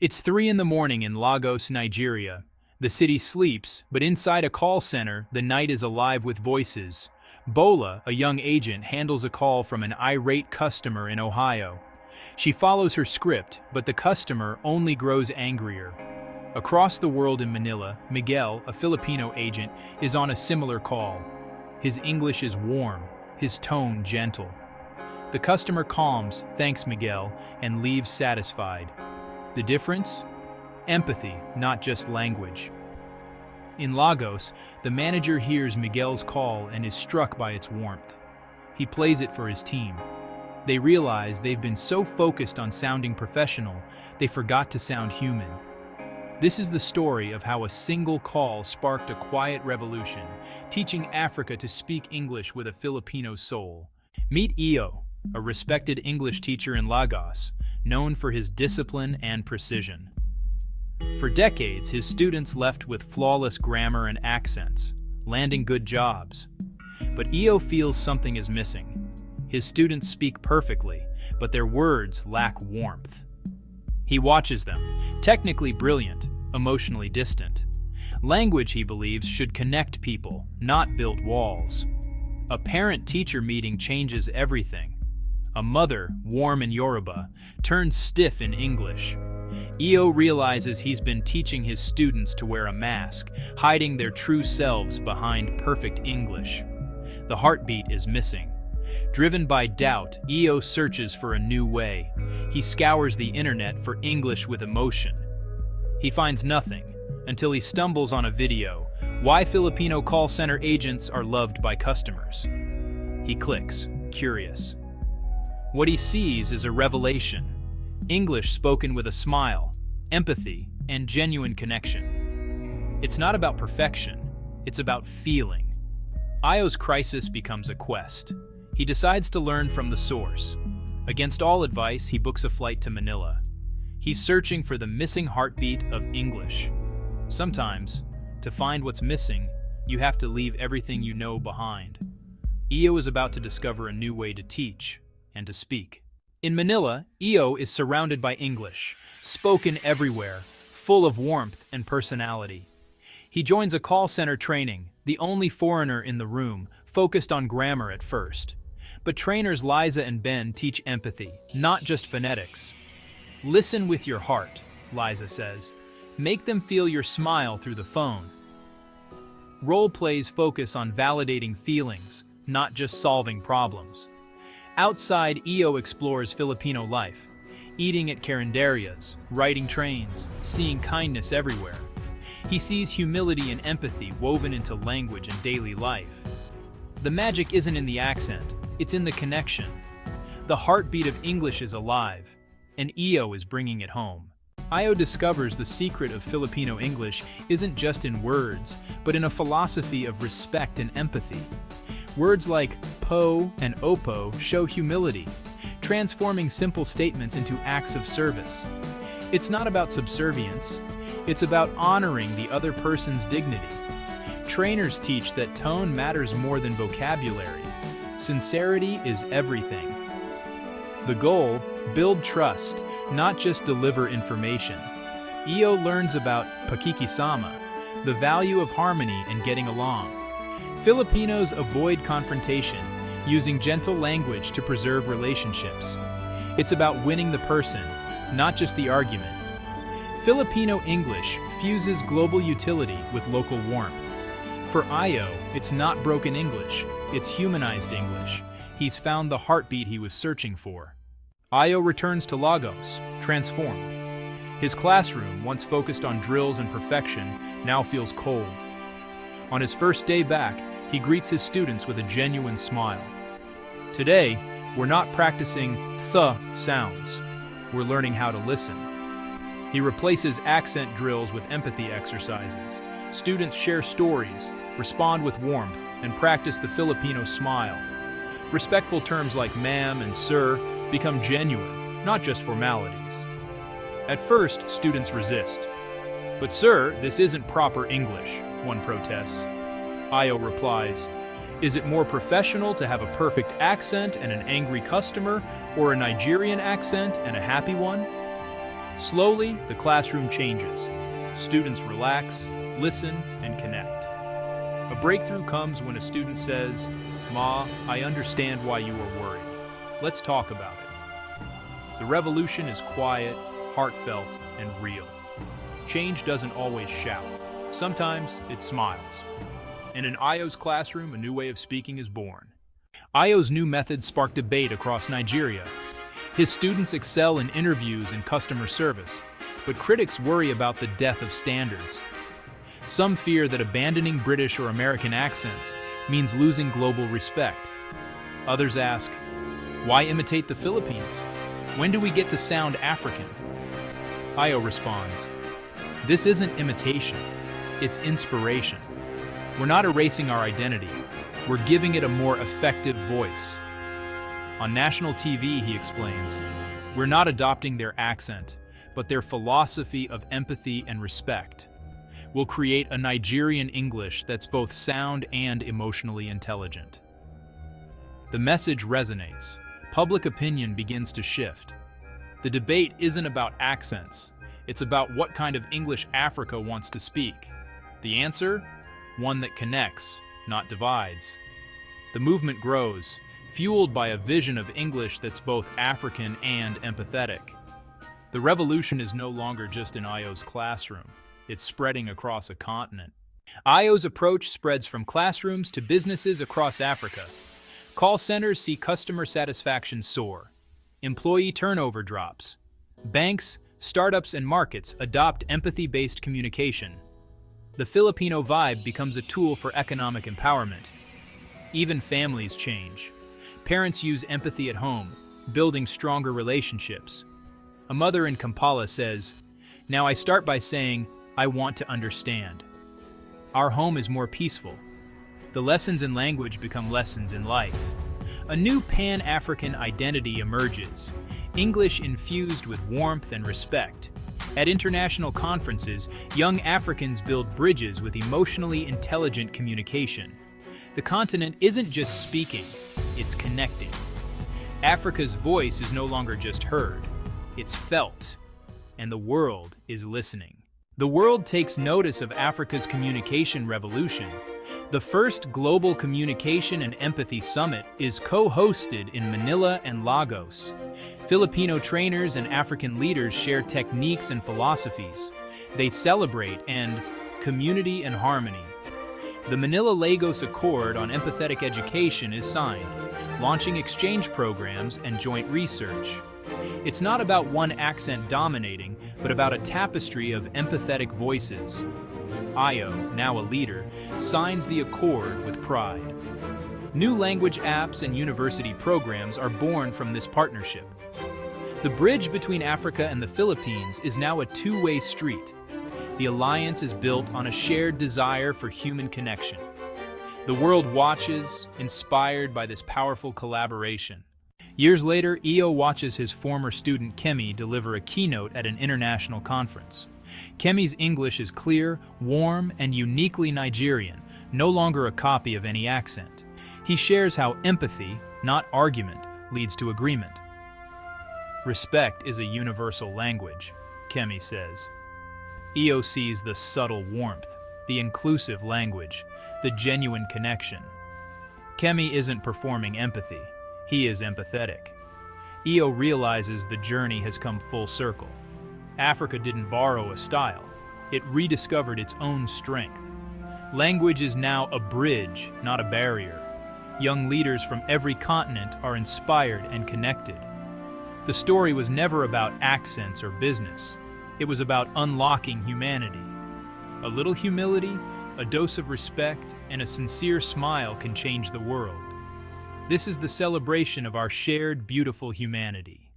It's 3 in the morning in Lagos, Nigeria. The city sleeps, but inside a call center, the night is alive with voices. Bola, a young agent, handles a call from an irate customer in Ohio. She follows her script, but the customer only grows angrier. Across the world in Manila, Miguel, a Filipino agent, is on a similar call. His English is warm, his tone gentle. The customer calms, thanks Miguel, and leaves satisfied. The difference? Empathy, not just language. In Lagos, the manager hears Miguel's call and is struck by its warmth. He plays it for his team. They realize they've been so focused on sounding professional, they forgot to sound human. This is the story of how a single call sparked a quiet revolution, teaching Africa to speak English with a Filipino soul. Meet Iyo, a respected English teacher in Lagos, known for his discipline and precision. For decades, his students left with flawless grammar and accents, landing good jobs. But Iyo feels something is missing. His students speak perfectly, but their words lack warmth. He watches them, technically brilliant, emotionally distant. Language, he believes, should connect people, not build walls. A parent-teacher meeting changes everything. A mother, warm in Yoruba, turns stiff in English. Iyo realizes he's been teaching his students to wear a mask, hiding their true selves behind perfect English. The heartbeat is missing. Driven by doubt, Iyo searches for a new way. He scours the internet for English with emotion. He finds nothing, until he stumbles on a video, Why Filipino Call Center Agents Are Loved by Customers. He clicks, curious. What he sees is a revelation. English spoken with a smile, empathy, and genuine connection. It's not about perfection, it's about feeling. Iyo's crisis becomes a quest. He decides to learn from the source. Against all advice, he books a flight to Manila. He's searching for the missing heartbeat of English. Sometimes, to find what's missing, you have to leave everything you know behind. Iyo is about to discover a new way to teach and to speak. In Manila, Iyo is surrounded by English, spoken everywhere, full of warmth and personality. He joins a call center training, the only foreigner in the room, focused on grammar at first. But trainers Liza and Ben teach empathy, not just phonetics. Listen with your heart, Liza says. Make them feel your smile through the phone. Role plays focus on validating feelings, not just solving problems. Outside, Iyo explores Filipino life, eating at carinderias, riding trains, seeing kindness everywhere. He sees humility and empathy woven into language and daily life. The magic isn't in the accent, it's in the connection. The heartbeat of English is alive, and Iyo is bringing it home. Iyo discovers the secret of Filipino English isn't just in words, but in a philosophy of respect and empathy. Words like po and opo show humility, transforming simple statements into acts of service. It's not about subservience, it's about honoring the other person's dignity. Trainers teach that tone matters more than vocabulary. Sincerity is everything. The goal, build trust, not just deliver information. Iyo learns about pakikisama, the value of harmony and getting along. Filipinos avoid confrontation, using gentle language to preserve relationships. It's about winning the person, not just the argument. Filipino English fuses global utility with local warmth. For Iyo, it's not broken English, it's humanized English. He's found the heartbeat he was searching for. Iyo returns to Lagos, transformed. His classroom, once focused on drills and perfection, now feels cold. On his first day back, he greets his students with a genuine smile. Today, we're not practicing th sounds. We're learning how to listen. He replaces accent drills with empathy exercises. Students share stories, respond with warmth, and practice the Filipino smile. Respectful terms like ma'am and sir become genuine, not just formalities. At first, students resist. But sir, this isn't proper English, one protests. Iyo replies, is it more professional to have a perfect accent and an angry customer, or a Nigerian accent and a happy one? Slowly, the classroom changes. Students relax, listen, and connect. A breakthrough comes when a student says, "Ma, I understand why you are worried. Let's talk about it." The revolution is quiet, heartfelt, and real. Change doesn't always shout. Sometimes it smiles. And in Ayo's classroom, a new way of speaking is born. Ayo's new methods spark debate across Nigeria. His students excel in interviews and customer service, but critics worry about the death of standards. Some fear that abandoning British or American accents means losing global respect. Others ask, why imitate the Philippines? When do we get to sound African? Ayo responds, this isn't imitation, it's inspiration. We're not erasing our identity, we're giving it a more effective voice. On national TV, he explains, we're not adopting their accent, but their philosophy of empathy and respect. We'll create a Nigerian English that's both sound and emotionally intelligent. The message resonates. Public opinion begins to shift. The debate isn't about accents, it's about what kind of English Africa wants to speak. The answer? One that connects, not divides. The movement grows, fueled by a vision of English that's both African and empathetic. The revolution is no longer just in Ayo's classroom, it's spreading across a continent. Ayo's approach spreads from classrooms to businesses across Africa. Call centers see customer satisfaction soar. Employee turnover drops. Banks, startups, and markets adopt empathy-based communication. The Filipino vibe becomes a tool for economic empowerment. Even families change. Parents use empathy at home, building stronger relationships. A mother in Kampala says, "Now I start by saying, I want to understand." Our home is more peaceful. The lessons in language become lessons in life. A new Pan-African identity emerges, English infused with warmth and respect. At international conferences, young Africans build bridges with emotionally intelligent communication. The continent isn't just speaking, it's connecting. Africa's voice is no longer just heard, it's felt, and the world is listening. The world takes notice of Africa's communication revolution. The first Global Communication and Empathy Summit is co-hosted in Manila and Lagos. Filipino trainers and African leaders share techniques and philosophies. They celebrate and community and harmony. The Manila-Lagos Accord on Empathetic Education is signed, launching exchange programs and joint research. It's not about one accent dominating, but about a tapestry of empathetic voices. Ayo, now a leader, signs the accord with pride. New language apps and university programs are born from this partnership. The bridge between Africa and the Philippines is now a two-way street. The alliance is built on a shared desire for human connection. The world watches, inspired by this powerful collaboration. Years later, Ayo watches his former student Kemi deliver a keynote at an international conference. Kemi's English is clear, warm, and uniquely Nigerian, no longer a copy of any accent. He shares how empathy, not argument, leads to agreement. Respect is a universal language, Kemi says. Ayo sees the subtle warmth, the inclusive language, the genuine connection. Kemi isn't performing empathy, he is empathetic. Ayo realizes the journey has come full circle. Africa didn't borrow a style, it rediscovered its own strength. Language is now a bridge, not a barrier. Young leaders from every continent are inspired and connected. The story was never about accents or business. It was about unlocking humanity. A little humility, a dose of respect, and a sincere smile can change the world. This is the celebration of our shared, beautiful humanity.